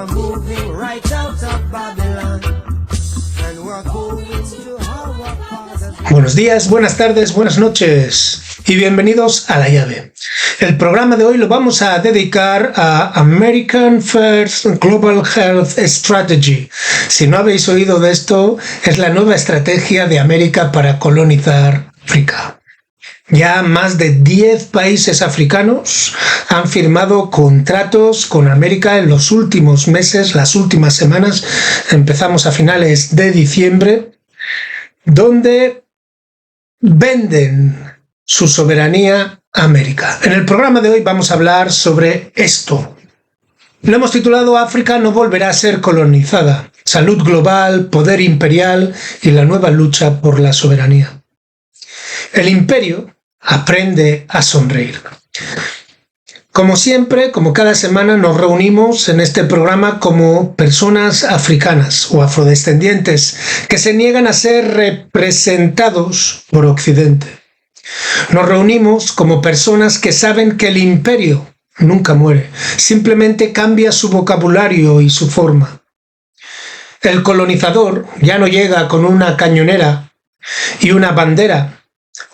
are moving right out of Babylon, and we're going to our Father's. Buenos días, buenas tardes, buenas noches y bienvenidos a La Llave. El programa de hoy lo vamos a dedicar a American First Global Health Strategy. Si no habéis oído de esto, es la nueva estrategia de América para colonizar África. Ya más de 10 países africanos han firmado contratos con América en los últimos meses, las últimas semanas. Empezamos a finales de diciembre, donde venden su soberanía a América. En el programa de hoy vamos a hablar sobre esto. Lo hemos titulado África no volverá a ser colonizada. Salud global, poder imperial y la nueva lucha por la soberanía. El imperio aprende a sonreír. Como siempre, como cada semana, nos reunimos en este programa como personas africanas o afrodescendientes que se niegan a ser representados por Occidente. Nos reunimos como personas que saben que el imperio nunca muere, simplemente cambia su vocabulario y su forma. El colonizador ya no llega con una cañonera y una bandera.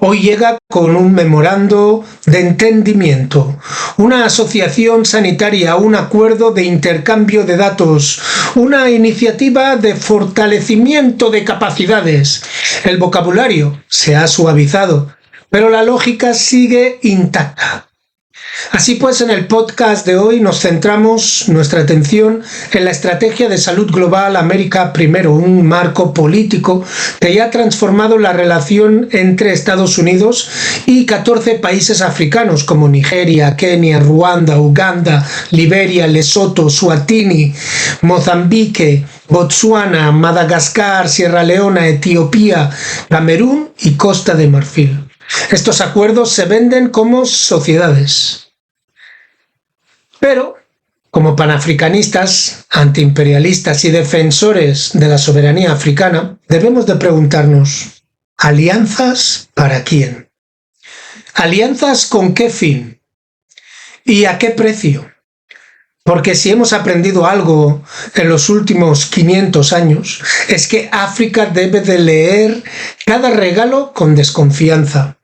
Hoy llega con un memorando de entendimiento, una asociación sanitaria, un acuerdo de intercambio de datos, una iniciativa de fortalecimiento de capacidades. El vocabulario se ha suavizado, pero la lógica sigue intacta. Así pues, en el podcast de hoy nos centramos nuestra atención en la estrategia de salud global América Primero, un marco político que ya ha transformado la relación entre Estados Unidos y 14 países africanos como Nigeria, Kenia, Ruanda, Uganda, Liberia, Lesoto, Suatini, Mozambique, Botsuana, Madagascar, Sierra Leona, Etiopía, Camerún y Costa de Marfil. Estos acuerdos se venden como sociedades. Pero, como panafricanistas, antiimperialistas y defensores de la soberanía africana, debemos de preguntarnos, ¿alianzas para quién? ¿Alianzas con qué fin? ¿Y a qué precio? Porque si hemos aprendido algo en los últimos 500 años, es que África debe de leer cada regalo con desconfianza,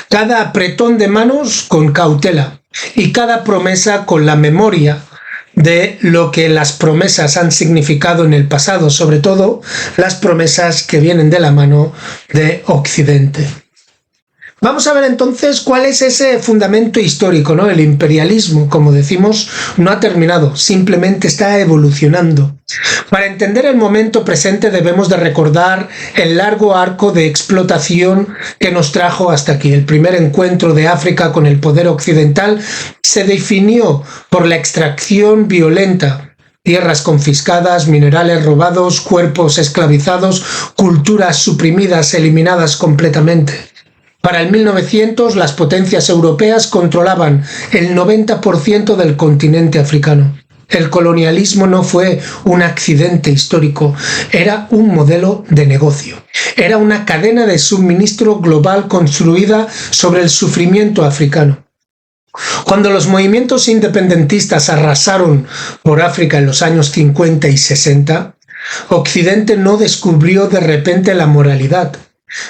cada apretón de manos con cautela y cada promesa con la memoria de lo que las promesas han significado en el pasado, sobre todo las promesas que vienen de la mano de Occidente. Vamos a ver entonces cuál es ese fundamento histórico, ¿no? El imperialismo, como decimos, no ha terminado, simplemente está evolucionando. Para entender el momento presente debemos de recordar el largo arco de explotación que nos trajo hasta aquí. El primer encuentro de África con el poder occidental se definió por la extracción violenta. Tierras confiscadas, minerales robados, cuerpos esclavizados, culturas suprimidas, eliminadas completamente. Para el 1900, las potencias europeas controlaban el 90% del continente africano. El colonialismo no fue un accidente histórico, era un modelo de negocio. Era una cadena de suministro global construida sobre el sufrimiento africano. Cuando los movimientos independentistas arrasaron por África en los años 50 y 60, Occidente no descubrió de repente la moralidad.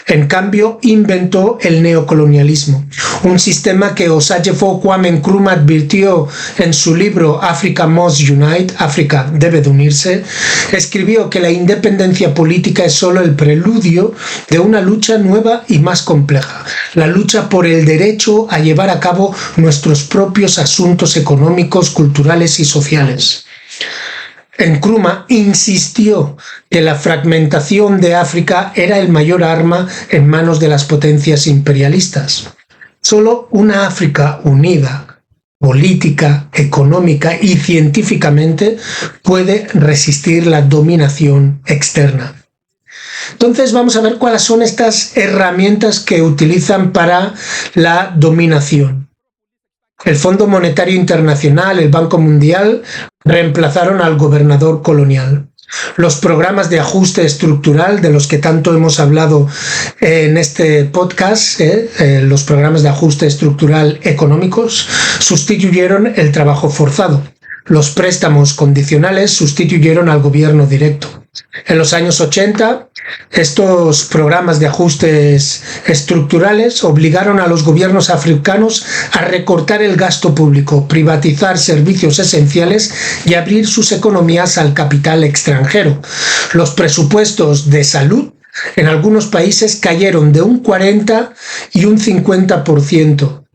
En cambio, inventó el neocolonialismo, un sistema que Osagyefo Kwame Nkrumah advirtió en su libro Africa Must Unite, África debe de unirse. Escribió que la independencia política es solo el preludio de una lucha nueva y más compleja, la lucha por el derecho a llevar a cabo nuestros propios asuntos económicos, culturales y sociales. Nkrumah insistió que la fragmentación de África era el mayor arma en manos de las potencias imperialistas. Solo una África unida, política, económica y científicamente, puede resistir la dominación externa. Entonces vamos a ver cuáles son estas herramientas que utilizan para la dominación. El Fondo Monetario Internacional, el Banco Mundial, reemplazaron al gobernador colonial. Los programas de ajuste estructural, de los que tanto hemos hablado en este podcast, los programas de ajuste estructural económicos, sustituyeron el trabajo forzado. los préstamos condicionales sustituyeron al gobierno directo. En los años 80, estos programas de ajustes estructurales obligaron a los gobiernos africanos a recortar el gasto público, privatizar servicios esenciales y abrir sus economías al capital extranjero. Los presupuestos de salud en algunos países cayeron de un 40 y un 50%.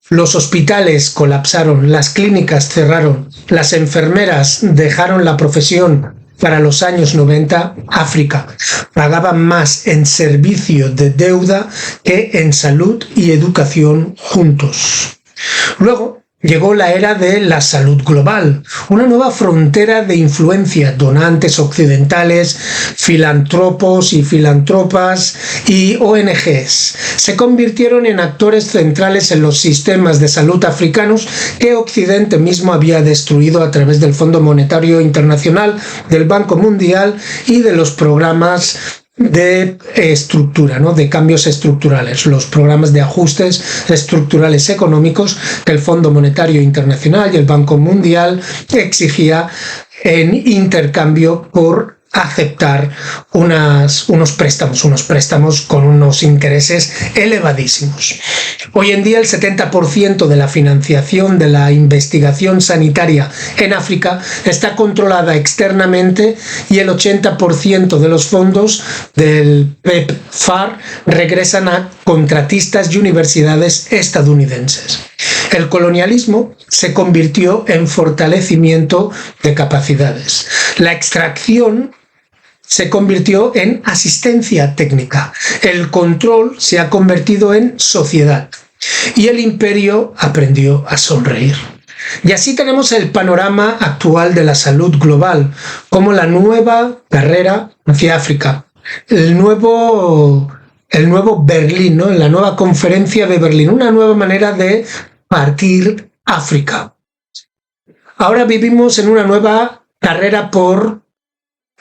Los hospitales colapsaron, las clínicas cerraron, las enfermeras dejaron la profesión. Para los años 90, África pagaba más en servicio de deuda que en salud y educación juntos. Luego llegó la era de la salud global, una nueva frontera de influencia. Donantes occidentales, filántropos y filántropas y ONGs se convirtieron en actores centrales en los sistemas de salud africanos que Occidente mismo había destruido a través del Fondo Monetario Internacional, del Banco Mundial y de los programas de estructura, ¿no? De cambios estructurales, los programas de ajustes estructurales económicos que el Fondo Monetario Internacional y el Banco Mundial exigía en intercambio por aceptar unos préstamos con unos intereses elevadísimos. Hoy en día el 70% de la financiación de la investigación sanitaria en África está controlada externamente y el 80% de los fondos del PEPFAR regresan a contratistas y universidades estadounidenses. El colonialismo se convirtió en fortalecimiento de capacidades. La extracción se convirtió en asistencia técnica. El control se ha convertido en sociedad. Y el imperio aprendió a sonreír. Y así tenemos el panorama actual de la salud global, como la nueva carrera hacia África, el nuevo Berlín, ¿no? La nueva conferencia de Berlín, una nueva manera de partir África. Ahora vivimos en una nueva carrera por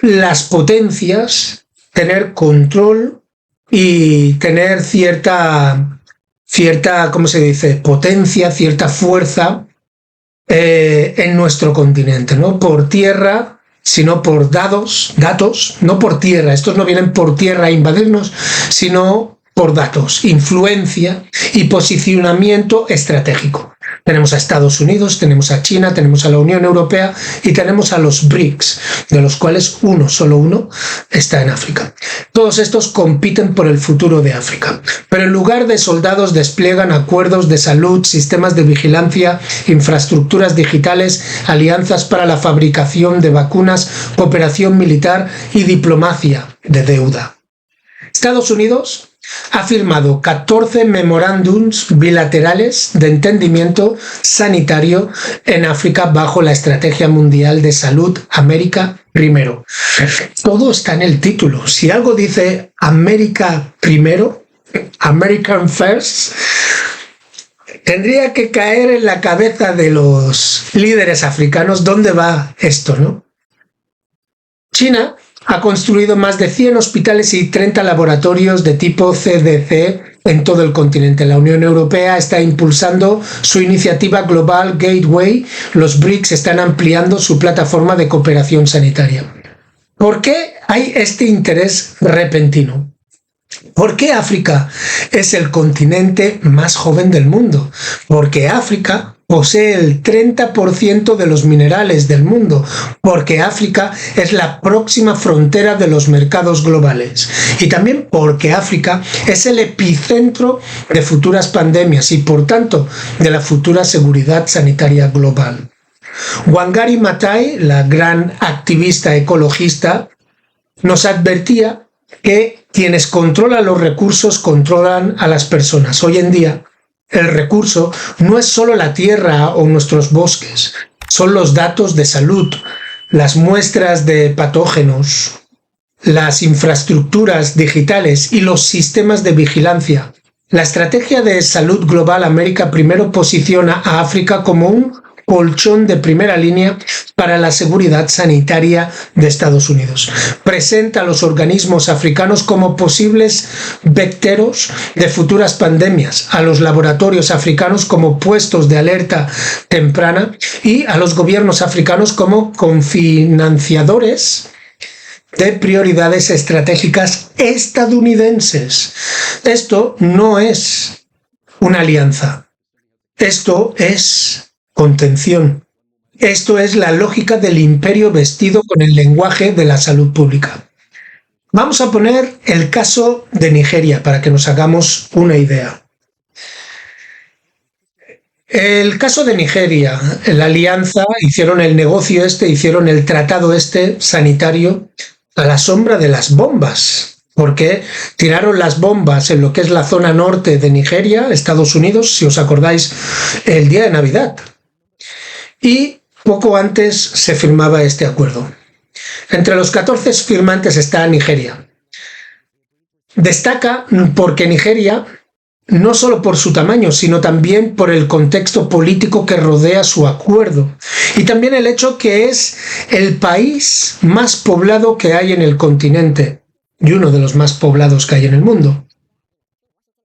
las potencias, tener control y tener cierta, ¿cómo se dice?, potencia, cierta fuerza en nuestro continente, no por tierra, sino por datos, no por tierra. Estos no vienen por tierra a invadirnos, sino por datos, influencia y posicionamiento estratégico. Tenemos a Estados Unidos, tenemos a China, tenemos a la Unión Europea y tenemos a los BRICS, de los cuales solo uno está en África. Todos estos compiten por el futuro de África, pero en lugar de soldados despliegan acuerdos de salud, sistemas de vigilancia, infraestructuras digitales, alianzas para la fabricación de vacunas, cooperación militar y diplomacia de deuda. Estados Unidos ha firmado 14 memorándums bilaterales de entendimiento sanitario en África bajo la Estrategia Mundial de Salud América Primero. Todo está en el título. Si algo dice América Primero, American First, tendría que caer en la cabeza de los líderes africanos dónde va esto, ¿no? China ha construido más de 100 hospitales y 30 laboratorios de tipo CDC en todo el continente. La Unión Europea está impulsando su iniciativa Global Gateway. Los BRICS están ampliando su plataforma de cooperación sanitaria. ¿Por qué hay este interés repentino? ¿Por qué África es el continente más joven del mundo? Porque África posee el 30% de los minerales del mundo, porque África es la próxima frontera de los mercados globales y también porque África es el epicentro de futuras pandemias y por tanto de la futura seguridad sanitaria global. Wangari Maathai, la gran activista ecologista, nos advertía que quienes controlan los recursos controlan a las personas. Hoy en día, el recurso no es solo la tierra o nuestros bosques, son los datos de salud, las muestras de patógenos, las infraestructuras digitales y los sistemas de vigilancia. La Estrategia de Salud Global América Primero posiciona a África como un colchón de primera línea para la seguridad sanitaria de Estados Unidos. Presenta a los organismos africanos como posibles vectores de futuras pandemias, a los laboratorios africanos como puestos de alerta temprana y a los gobiernos africanos como cofinanciadores de prioridades estratégicas estadounidenses. Esto no es una alianza. Esto es contención. Esto es la lógica del imperio vestido con el lenguaje de la salud pública. Vamos a poner el caso de Nigeria para que nos hagamos una idea. El caso de Nigeria, la alianza, hicieron el negocio hicieron el tratado sanitario a la sombra de las bombas, porque tiraron las bombas en lo que es la zona norte de Nigeria, Estados Unidos, si os acordáis, el día de Navidad. Y poco antes se firmaba este acuerdo. Entre los 14 firmantes está Nigeria. Destaca porque Nigeria, no solo por su tamaño, sino también por el contexto político que rodea su acuerdo. Y también el hecho que es el país más poblado que hay en el continente y uno de los más poblados que hay en el mundo.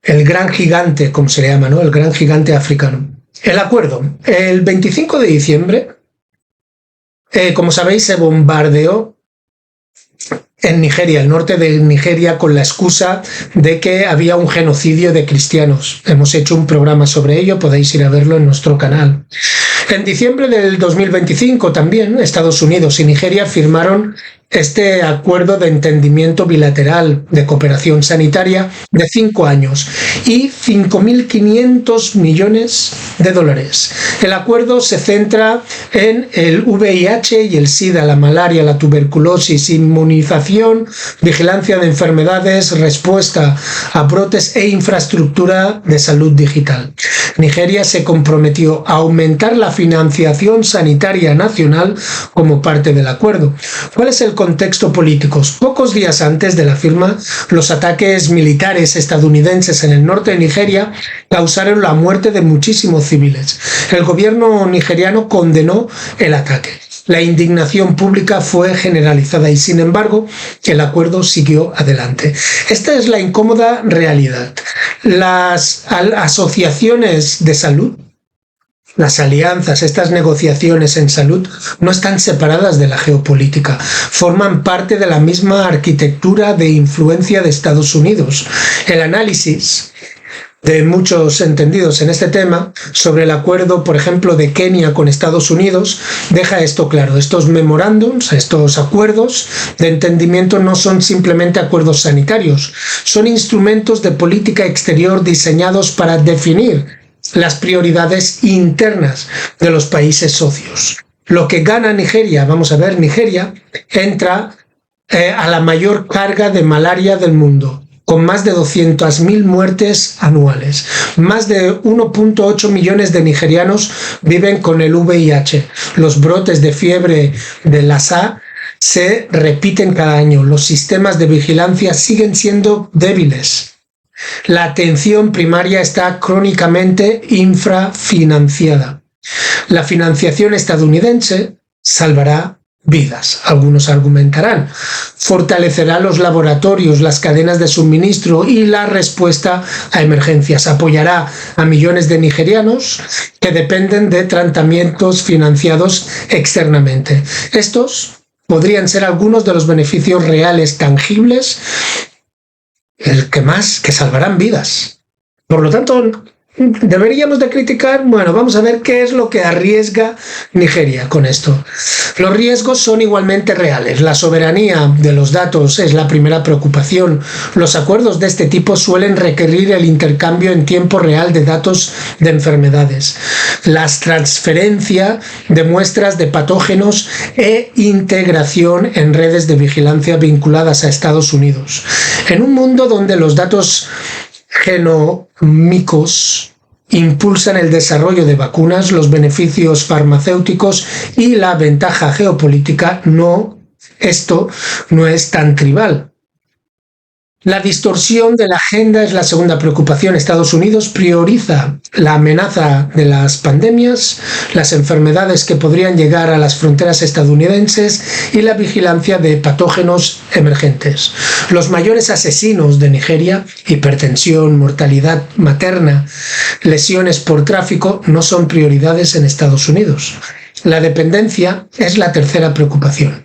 El gran gigante, como se le llama, ¿no? El gran gigante africano. El acuerdo. El 25 de diciembre, como sabéis, se bombardeó en Nigeria, el norte de Nigeria, con la excusa de que había un genocidio de cristianos. Hemos hecho un programa sobre ello, podéis ir a verlo en nuestro canal. En diciembre del 2025 también Estados Unidos y Nigeria firmaron este acuerdo de entendimiento bilateral de cooperación sanitaria de 5 años y 5.500 millones de dólares. El acuerdo se centra en el VIH y el SIDA, la malaria, la tuberculosis, inmunización, vigilancia de enfermedades, respuesta a brotes e infraestructura de salud digital. Nigeria se comprometió a aumentar la financiación sanitaria nacional como parte del acuerdo. ¿Cuál es el contexto político? Pocos días antes de la firma, los ataques militares estadounidenses en el norte de Nigeria causaron la muerte de muchísimos civiles. El gobierno nigeriano condenó el ataque. La indignación pública fue generalizada y, sin embargo, el acuerdo siguió adelante. Esta es la incómoda realidad. Las asociaciones de salud, las alianzas, estas negociaciones en salud, no están separadas de la geopolítica. Forman parte de la misma arquitectura de influencia de Estados Unidos. El análisis de muchos entendidos en este tema sobre el acuerdo, por ejemplo, de Kenia con Estados Unidos, deja esto claro. Estos memorándums, estos acuerdos de entendimiento no son simplemente acuerdos sanitarios, son instrumentos de política exterior diseñados para definir las prioridades internas de los países socios. Lo que gana Nigeria, vamos a ver, Nigeria entra a la mayor carga de malaria del mundo, con más de 200.000 muertes anuales. Más de 1.8 millones de nigerianos viven con el VIH. Los brotes de fiebre de Lassa se repiten cada año. Los sistemas de vigilancia siguen siendo débiles. La atención primaria está crónicamente infrafinanciada. La financiación estadounidense salvará vidas, algunos argumentarán. Fortalecerá los laboratorios, las cadenas de suministro y la respuesta a emergencias. Apoyará a millones de nigerianos que dependen de tratamientos financiados externamente. Estos podrían ser algunos de los beneficios reales tangibles, que salvarán vidas. Por lo tanto, deberíamos de criticar, vamos a ver qué es lo que arriesga Nigeria con esto. Los riesgos son igualmente reales. La soberanía de los datos es la primera preocupación. Los acuerdos de este tipo suelen requerir el intercambio en tiempo real de datos de enfermedades, la transferencia de muestras de patógenos e integración en redes de vigilancia vinculadas a Estados Unidos. En un mundo donde los datos genómicos impulsan el desarrollo de vacunas, los beneficios farmacéuticos y la ventaja geopolítica, esto no es tan trivial. La distorsión de la agenda es la segunda preocupación. Estados Unidos prioriza la amenaza de las pandemias, las enfermedades que podrían llegar a las fronteras estadounidenses y la vigilancia de patógenos emergentes. Los mayores asesinos de Nigeria, hipertensión, mortalidad materna, lesiones por tráfico, no son prioridades en Estados Unidos. La dependencia es la tercera preocupación.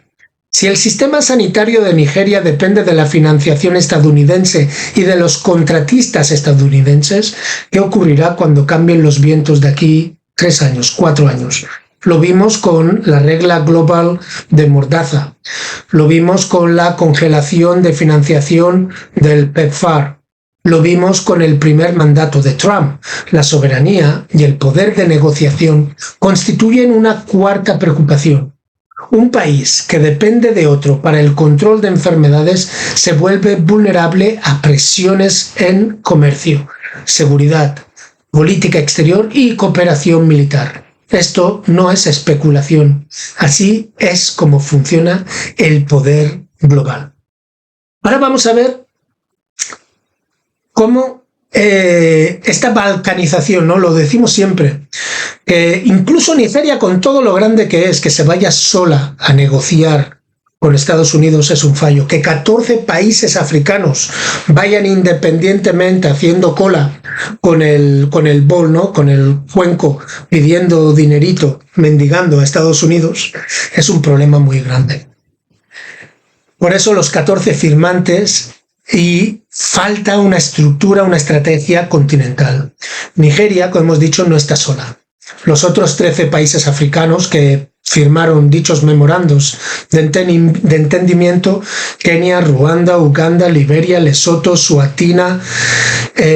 Si el sistema sanitario de Nigeria depende de la financiación estadounidense y de los contratistas estadounidenses, ¿qué ocurrirá cuando cambien los vientos de aquí 3 años, 4 años? Lo vimos con la regla global de Mordaza, lo vimos con la congelación de financiación del PEPFAR, lo vimos con el primer mandato de Trump. La soberanía y el poder de negociación constituyen una cuarta preocupación. Un país que depende de otro para el control de enfermedades se vuelve vulnerable a presiones en comercio, seguridad, política exterior y cooperación militar. Esto no es especulación. Así es como funciona el poder global. Ahora vamos a ver cómo esta balcanización, ¿no? Lo decimos siempre, que incluso Nigeria, con todo lo grande que es, que se vaya sola a negociar con Estados Unidos es un fallo. Que 14 países africanos vayan independientemente haciendo cola con el bol, ¿no? Con el cuenco, pidiendo dinerito, mendigando a Estados Unidos, es un problema muy grande. Por eso los 14 firmantes y falta una estructura, una estrategia continental. Nigeria, como hemos dicho, no está sola. Los otros 13 países africanos que firmaron dichos memorandos de entendimiento, Kenia, Ruanda, Uganda, Liberia, Lesoto, Suatina,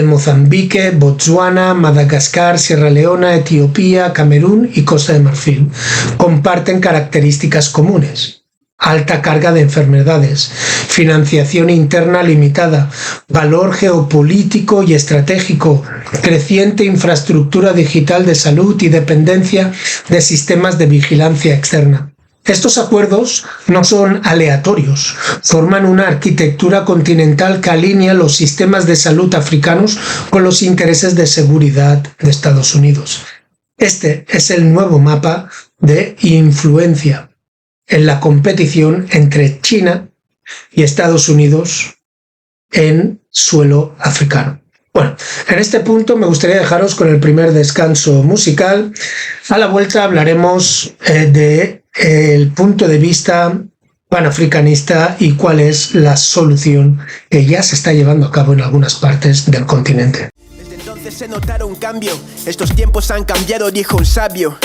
Mozambique, Botsuana, Madagascar, Sierra Leona, Etiopía, Camerún y Costa de Marfil, comparten características comunes. Alta carga de enfermedades, financiación interna limitada, valor geopolítico y estratégico, creciente infraestructura digital de salud y dependencia de sistemas de vigilancia externa. Estos acuerdos no son aleatorios, forman una arquitectura continental que alinea los sistemas de salud africanos con los intereses de seguridad de Estados Unidos. Este es el nuevo mapa de influencia en la competición entre China y Estados Unidos en suelo africano. Bueno, en este punto me gustaría dejaros con el primer descanso musical. A la vuelta hablaremos del punto de vista panafricanista y cuál es la solución que ya se está llevando a cabo en algunas partes del continente. Desde entonces se notaron un cambio, estos tiempos han cambiado, dijo un sabio.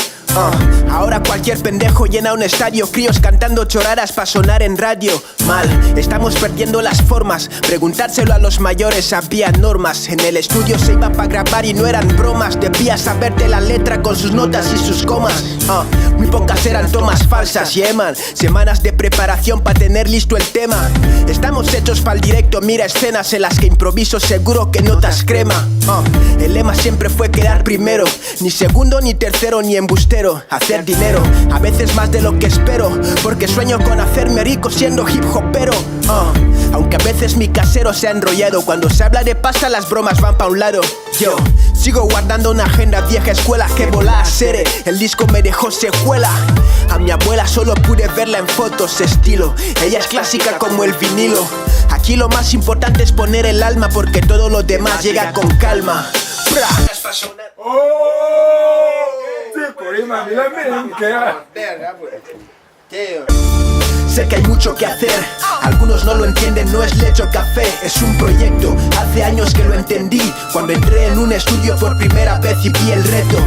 Ahora cualquier pendejo llena un estadio, críos cantando choradas pa' sonar en radio. Mal, estamos perdiendo las formas, preguntárselo a los mayores, había normas. En el estudio se iba pa' grabar y no eran bromas, debías saberte la letra con sus notas y sus comas. Muy pocas eran tomas falsas, yeah man, semanas de preparación pa' tener listo el tema. Estamos hechos pa'l directo, mira escenas en las que improviso seguro que notas crema. El lema siempre fue quedar primero, ni segundo ni tercero ni embustero. Hacer dinero, a veces más de lo que espero, porque sueño con hacerme rico siendo hip hopero. Aunque a veces mi casero se ha enrollado, cuando se habla de pasta las bromas van pa' un lado. Yo sigo guardando una agenda vieja escuela que volá a ser. El disco me dejó secuela. A mi abuela solo pude verla en fotos, estilo. Ella es clásica como el vinilo. Aquí lo más importante es poner el alma, porque todo lo demás llega con calma. Sé que hay mucho que hacer, algunos no lo entienden, no es leche o café, es un proyecto. Hace años que lo entendí, cuando entré en un estudio por primera vez y vi el reto.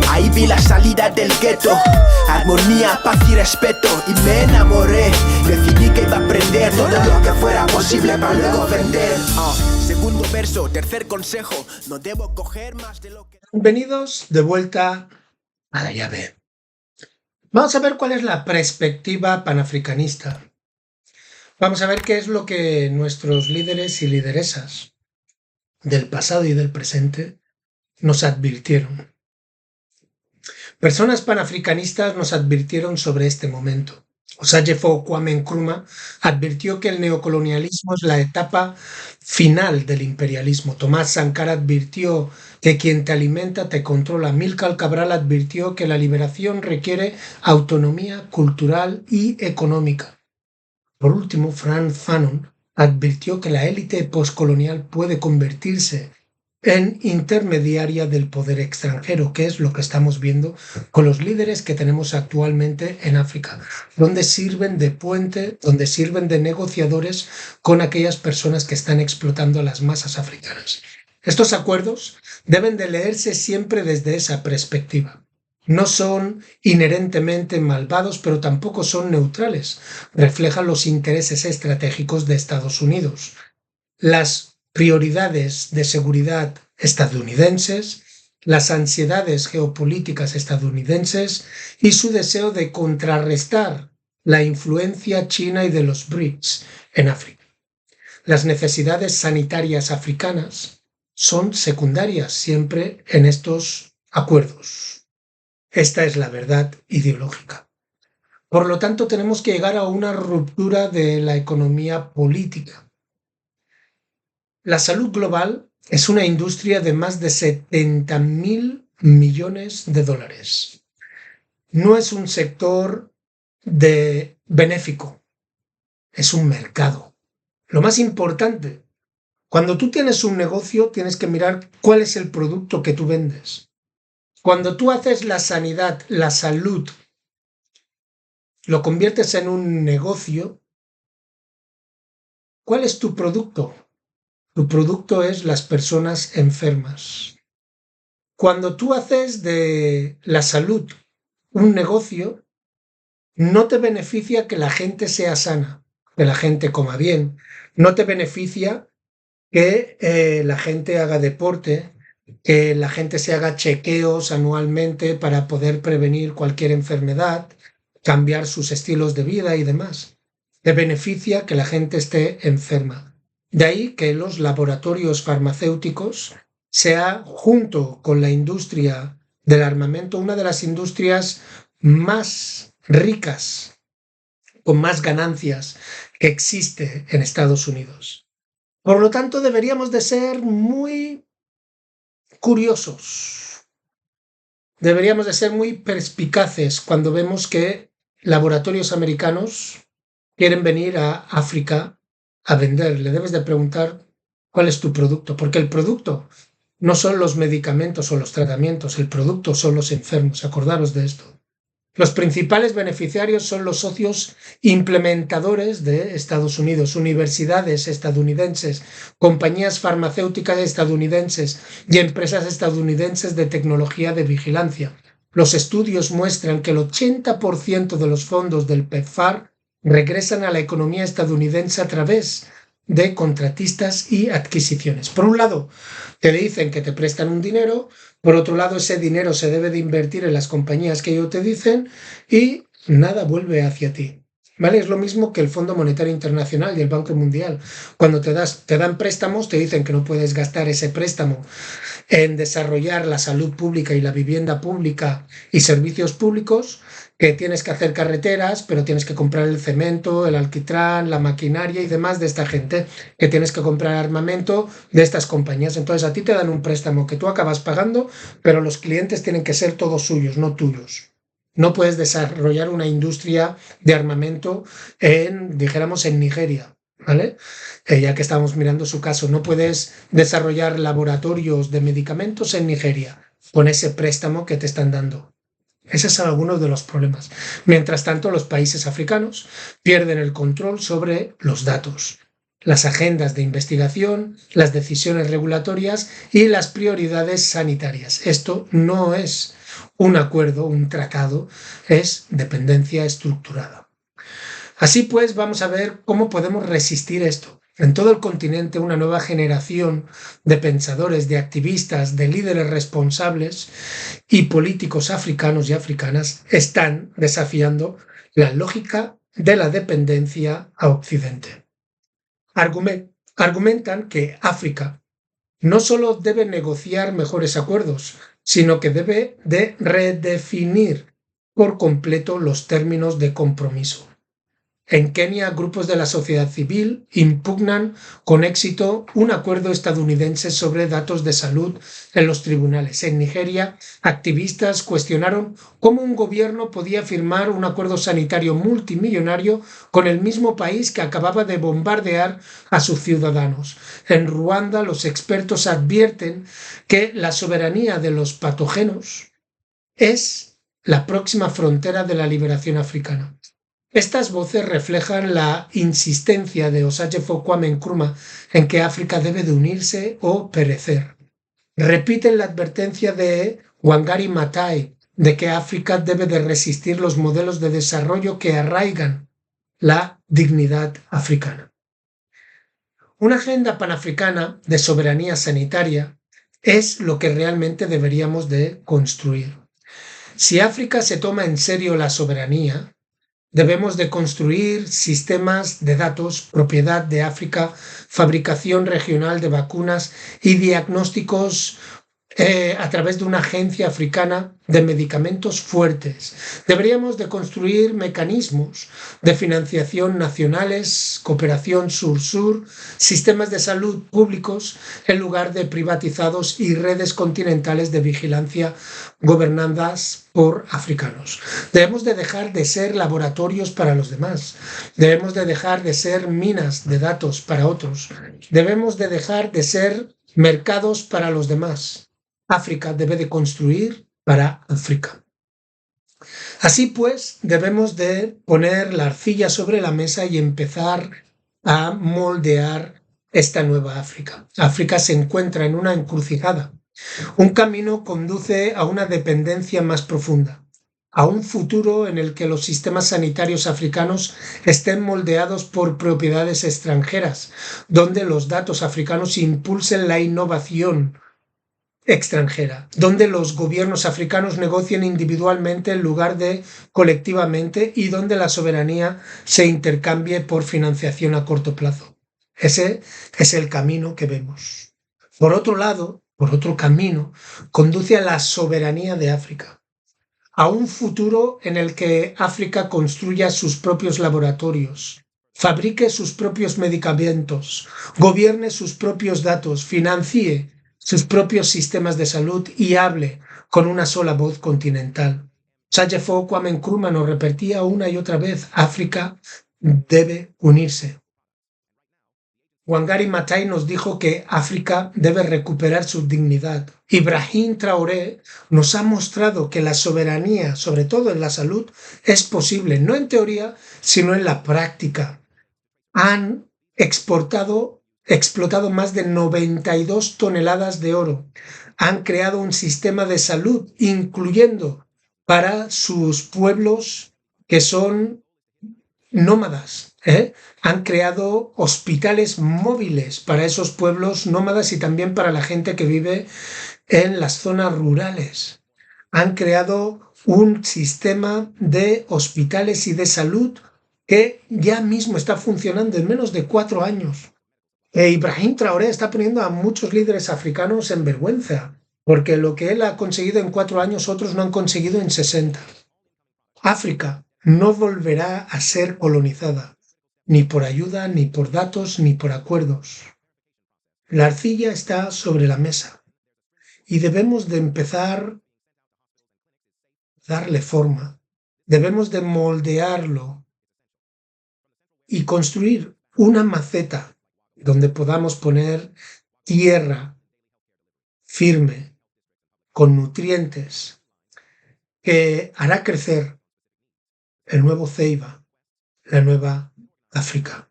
Ahí vi la salida del gueto, armonía, paz y respeto, y me enamoré. Decidí que iba a aprender todo lo que fuera posible para luego vender. Segundo verso, tercer consejo, no debo coger más de lo que... Bienvenidos de vuelta a la llave. Vamos a ver cuál es la perspectiva panafricanista. Vamos a ver qué es lo que nuestros líderes y lideresas del pasado y del presente nos advirtieron. Personas panafricanistas nos advirtieron sobre este momento. Osajyefo Kwame Nkrumah advirtió que el neocolonialismo es la etapa final del imperialismo. Tomás Sankara advirtió que quien te alimenta te controla. Amílcar Cabral advirtió que la liberación requiere autonomía cultural y económica. Por último, Frantz Fanon advirtió que la élite postcolonial puede convertirse en intermediaria del poder extranjero, que es lo que estamos viendo con los líderes que tenemos actualmente en África, donde sirven de puente, donde sirven de negociadores con aquellas personas que están explotando a las masas africanas. Estos acuerdos deben de leerse siempre desde esa perspectiva. No son inherentemente malvados, pero tampoco son neutrales. Reflejan los intereses estratégicos de Estados Unidos. Las prioridades de seguridad estadounidenses, las ansiedades geopolíticas estadounidenses y su deseo de contrarrestar la influencia china y de los BRICS en África. Las necesidades sanitarias africanas son secundarias siempre en estos acuerdos. Esta es la verdad ideológica. Por lo tanto, tenemos que llegar a una ruptura de la economía política. La salud global es una industria de más de 70.000 millones de dólares. No es un sector benéfico, es un mercado. Lo más importante, cuando tú tienes un negocio, tienes que mirar cuál es el producto que tú vendes. Cuando tú haces la sanidad, la salud, lo conviertes en un negocio, ¿cuál es tu producto? Tu producto es las personas enfermas. Cuando tú haces de la salud un negocio, no te beneficia que la gente sea sana, que la gente coma bien, no te beneficia que la gente haga deporte, que la gente se haga chequeos anualmente para poder prevenir cualquier enfermedad, cambiar sus estilos de vida y demás. Te beneficia que la gente esté enferma. De ahí que los laboratorios farmacéuticos sea, junto con la industria del armamento, una de las industrias más ricas, con más ganancias que existe en Estados Unidos. Por lo tanto, deberíamos de ser muy curiosos. Deberíamos de ser muy perspicaces cuando vemos que laboratorios americanos quieren venir a África a vender. Le debes de preguntar cuál es tu producto, porque el producto no son los medicamentos o los tratamientos, el producto son los enfermos. Acordaros de esto. Los principales beneficiarios son los socios implementadores de Estados Unidos, universidades estadounidenses, compañías farmacéuticas estadounidenses y empresas estadounidenses de tecnología de vigilancia. Los estudios muestran que el 80% de los fondos del PEPFAR regresan a la economía estadounidense a través de contratistas y adquisiciones. Por un lado, te dicen que te prestan un dinero, por otro lado, ese dinero se debe de invertir en las compañías que ellos te dicen y nada vuelve hacia ti. ¿Vale? Es lo mismo que el Fondo Monetario Internacional y el Banco Mundial. Cuando te dan préstamos, te dicen que no puedes gastar ese préstamo en desarrollar la salud pública y la vivienda pública y servicios públicos, que tienes que hacer carreteras, pero tienes que comprar el cemento, el alquitrán, la maquinaria y demás de esta gente, que tienes que comprar armamento de estas compañías. Entonces a ti te dan un préstamo que tú acabas pagando, pero los clientes tienen que ser todos suyos, no tuyos. No puedes desarrollar una industria de armamento dijéramos, en Nigeria, ¿vale? Ya que estamos mirando su caso, no puedes desarrollar laboratorios de medicamentos en Nigeria con ese préstamo que te están dando. Esos son algunos de los problemas. Mientras tanto, los países africanos pierden el control sobre los datos, las agendas de investigación, las decisiones regulatorias y las prioridades sanitarias. Esto no es un acuerdo, un tratado, es dependencia estructurada. Así pues, vamos a ver cómo podemos resistir esto. En todo el continente, una nueva generación de pensadores, de activistas, de líderes responsables y políticos africanos y africanas están desafiando la lógica de la dependencia a Occidente. Argumentan que África no solo debe negociar mejores acuerdos, sino que debe de redefinir por completo los términos de compromiso. En Kenia, grupos de la sociedad civil impugnan con éxito un acuerdo estadounidense sobre datos de salud en los tribunales. En Nigeria, activistas cuestionaron cómo un gobierno podía firmar un acuerdo sanitario multimillonario con el mismo país que acababa de bombardear a sus ciudadanos. En Ruanda, los expertos advierten que la soberanía de los patógenos es la próxima frontera de la liberación africana. Estas voces reflejan la insistencia de Osajyefo Kwame Nkrumah en que África debe de unirse o perecer. Repiten la advertencia de Wangari Maathai de que África debe de resistir los modelos de desarrollo que arraigan la dignidad africana. Una agenda panafricana de soberanía sanitaria es lo que realmente deberíamos de construir. Si África se toma en serio la soberanía, debemos de construir sistemas de datos, propiedad de África, fabricación regional de vacunas y diagnósticos a través de una agencia africana de medicamentos fuertes. Deberíamos de construir mecanismos de financiación nacionales, cooperación sur-sur, sistemas de salud públicos en lugar de privatizados y redes continentales de vigilancia gobernadas por africanos. Debemos de dejar de ser laboratorios para los demás. Debemos de dejar de ser minas de datos para otros. Debemos de dejar de ser mercados para los demás. África debe de construir para África. Así pues, debemos de poner la arcilla sobre la mesa y empezar a moldear esta nueva África. África se encuentra en una encrucijada. Un camino conduce a una dependencia más profunda, a un futuro en el que los sistemas sanitarios africanos estén moldeados por propiedades extranjeras, donde los datos africanos impulsen la innovación extranjera, donde los gobiernos africanos negocien individualmente en lugar de colectivamente y donde la soberanía se intercambie por financiación a corto plazo. Ese es el camino que vemos. Por otro camino, conduce a la soberanía de África, a un futuro en el que África construya sus propios laboratorios, fabrique sus propios medicamentos, gobierne sus propios datos, financie sus propios sistemas de salud y hable con una sola voz continental. Osajyefo Kwame Nkrumah nos repetía una y otra vez: África debe unirse. Wangari Maathai nos dijo que África debe recuperar su dignidad. Ibrahim Traoré nos ha mostrado que la soberanía, sobre todo en la salud, es posible, no en teoría, sino en la práctica. Han explotado más de 92 toneladas de oro. Han creado un sistema de salud, incluyendo para sus pueblos que son nómadas. Han creado hospitales móviles para esos pueblos nómadas y también para la gente que vive en las zonas rurales. Han creado un sistema de hospitales y de salud que ya mismo está funcionando en menos de 4 años. Ibrahim Traoré está poniendo a muchos líderes africanos en vergüenza, porque lo que él ha conseguido en 4 años otros no han conseguido en 60. África no volverá a ser colonizada, ni por ayuda, ni por datos, ni por acuerdos. La arcilla está sobre la mesa y debemos de empezar a darle forma. Debemos de moldearlo y construir una maceta donde podamos poner tierra firme, con nutrientes, que hará crecer el nuevo Ceiba, la nueva África.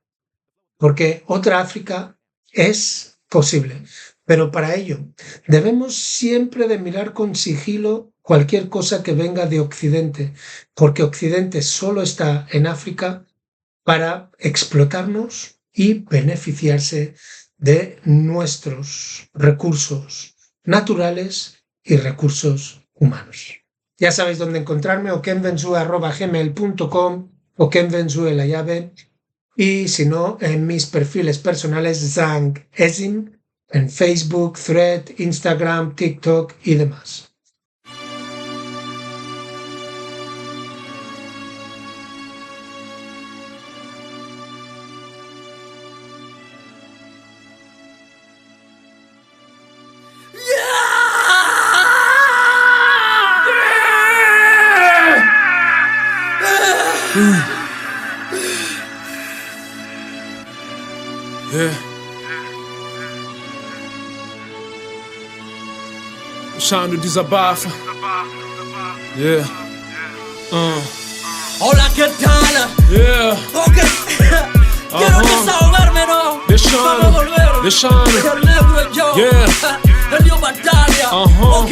Porque otra África es posible, pero para ello debemos siempre de mirar con sigilo cualquier cosa que venga de Occidente, porque Occidente solo está en África para explotarnos y beneficiarse de nuestros recursos naturales y recursos humanos. Ya sabéis dónde encontrarme, okenvensue@gmail.com, okenvensue la llave, y si no, en mis perfiles personales Zhang Ezin, en Facebook, Thread, Instagram, TikTok y demás. deixando desabafa. Yeah. Hola, ¿qué tal? Yeah. Ok. Quiero desahogarme, ¿no? Deixando, Vamos a volver. deixando. El negro y yo. Yeah. El Dio Batalla. Ok.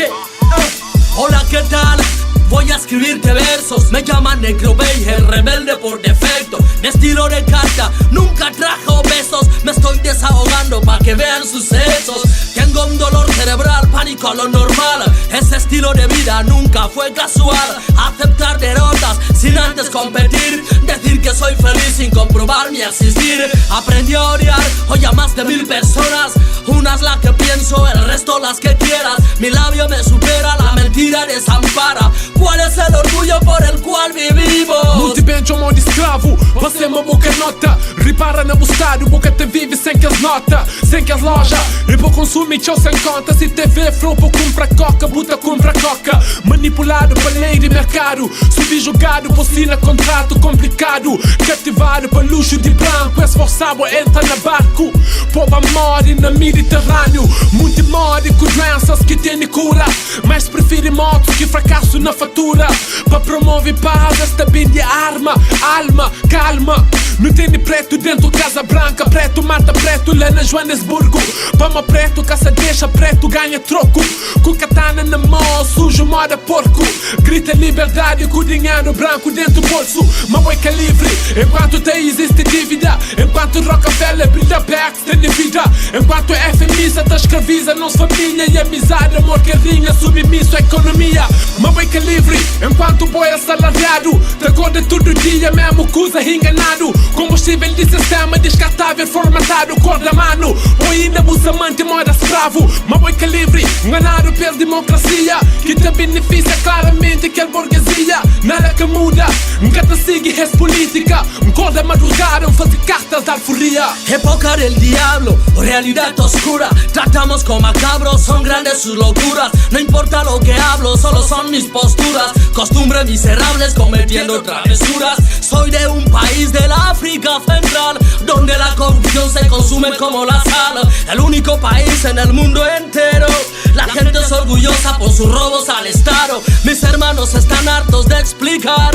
Hola, ¿qué tal? Voy a escribirte versos. Me llaman Negro Bey, el rebelde por defecto. Mi estilo de carta nunca trajo besos. Me estoy desahogando pa' que vean sucesos. Tengo un dolor cerebral, pánico a lo normal. Ese estilo de vida nunca fue casual. Aceptar derrotas sin antes competir. Decir que soy feliz sin comprobar mi existir. Aprendí a odiar hoy a más de 1000 personas. Unas las que pienso, el resto las que quieras. Mi labio me supera, la mentira desampara. ¿Cuál es el orgullo por el cual vivimos? Muito bem, de modo escravo, você é uma boca nota. Repara no estado, boca te vive sem que as nota. Sem que as loja, e por consumir tchau sem conta. Se TV flopo, compra coca, buta compra coca. Manipulado por lei de mercado. Subjugado por sina contrato complicado. Cativado por luxo de branco. Esforçado entra no barco. Povo morre no Mediterrâneo. Muito morre com doenças que tem cura. Mas prefere motos que fracasso na fatura. Para promover paz, esta bem arma. Alma, calma. Não tem preto dentro Casa Branca. Preto mata preto lá na Joanesburgo. Pama preto, caça deixa preto, ganha troco. Com katana na mão, sujo, moda porco. Grita liberdade com dinheiro branco dentro do bolso. Mas é que é livre, enquanto te existe dívida. Enquanto Rockefeller brilha Bex tem vida. Enquanto FMI se te escraviza, não se família. E amizade, amor, carinha, submisso à economia. Mas é que é livre, enquanto boi assalariado. Te acorda todo dia, mesmo coisa enganado. Combustível de sistema descartável formatado. Cor da mano, ou ainda amante moda escravo. Mas é que é livre, enganado pela democracia. Que te beneficia claramente que a burguesia. Nada que muda, nunca te sigue es política. Cor da madrugada, fazer cartas da alforria. Época del diablo, realidad oscura. Tratamos con macabros, son grandes sus locuras. No importa lo que hablo, solo son mis posturas. Costumbres miserables cometiendo travesuras. Soy de un país de la África Central, donde la corrupción se consume como la sal. El único país en el mundo entero. La gente es orgullosa por sus robos al Estado. Mis hermanos están hartos de explicar.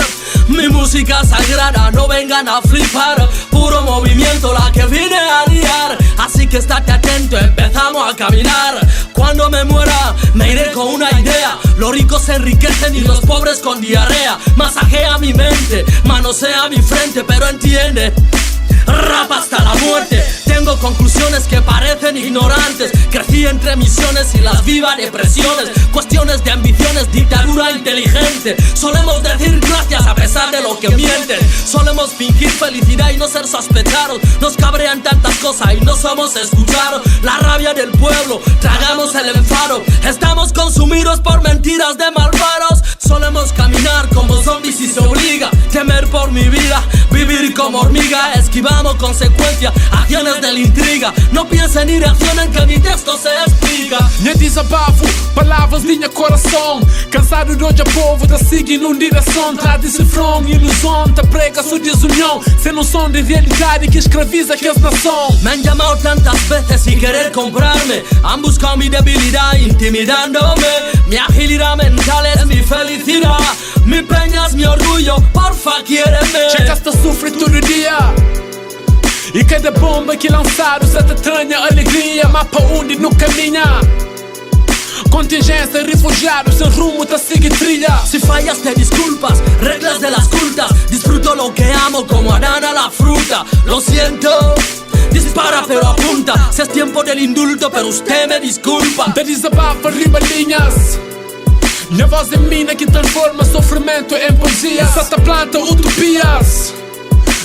Mi música sagrada, no vengan a flipar. Puro movimiento la que vine a liar. Así que estate atento, empezamos a caminar. Cuando me muera, me iré con una idea. Los ricos se enriquecen y los pobres con diarrea. Masajea mi mente, manosea mi frente, pero entiende, rap hasta la muerte. Tengo conclusiones que parecen ignorantes. Crecí entre misiones y las viva depresiones. Cuestiones de ambiciones, dictadura inteligente. Solemos decir gracias a pesar de lo que mienten. Solemos fingir felicidad y no ser sospechados. Nos cabrean tantas cosas y no somos escuchados. La rabia del pueblo, tragamos el enfado. Estamos consumidos por mentiras de malvados. Solemos caminar como zombies y se obliga. Temer por mi vida, vivir como hormiga. Esquivamos consecuencias, acciones de la intriga. No piensen ni reaccionen que mi texto se explica. Minha desabafo, palavras de meu coração. Cansado de hoje a povo da seguir numa direção. Tradição, ilusão, te prega sua desunião. Sem noção de realidade que escraviza que as nação. Me han llamado tantas veces sin querer comprarme. Han buscado mi debilidad intimidándome. Mi agilidad mental es mi felicidad. Mi peña es mi orgullo, porfa quiéreme. Chegaste a sofrer todo dia. E cada bomba que lançaram se te tranha alegria. Mas para onde não caminha? Contingência, refugiados, sem rumo te sigue trilha. Si fallas te disculpas, reglas de las cultas. Disfruto lo que amo como Adán a la fruta. Lo siento, dispara pero apunta. Si es tiempo del indulto pero usted me disculpa. Te desabafa ribalinhas. Minha voz é mina que transforma sofrimento em poesia. Só te planta utopias.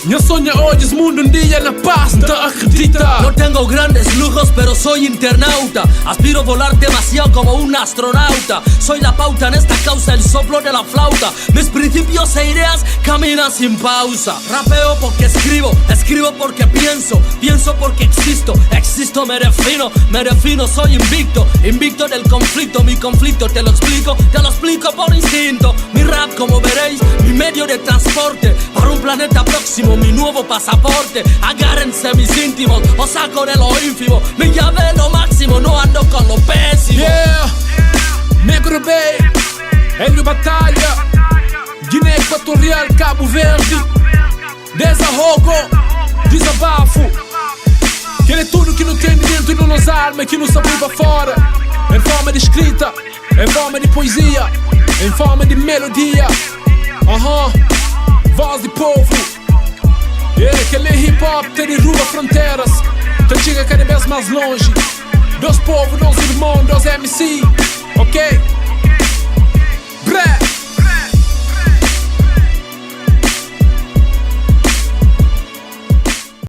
Minha sonha hoje mundo día na paz, te acredita. No tengo grandes lujos pero soy internauta. Aspiro a volar demasiado como un astronauta. Soy la pauta en esta causa, el soplo de la flauta. Mis principios e ideas caminan sin pausa. Rapeo porque escribo, escribo porque pienso. Pienso porque existo, existo me defino, soy invicto. Invicto del conflicto, mi conflicto te lo explico por instinto. Mi rap como veréis, mi medio de transporte. Para un planeta próximo, mi nuevo pasaporte. Agárrense mis íntimos, os saco de lo ínfimo. Mi llave lo máximo, no ando con lo pésimo. Yeah, me Cabo Verde, desahogo, desabafo. Aquele é tudo que não tem dentro e não nos alma e que não sabe pra fora. Em forma de escrita, em forma de poesia, em forma de melodia. Voz de povo. Aquele hip hop te derruba fronteiras, te chega cada vez mais longe. Dois povos, dois irmãos, dois MC, ok? Bré.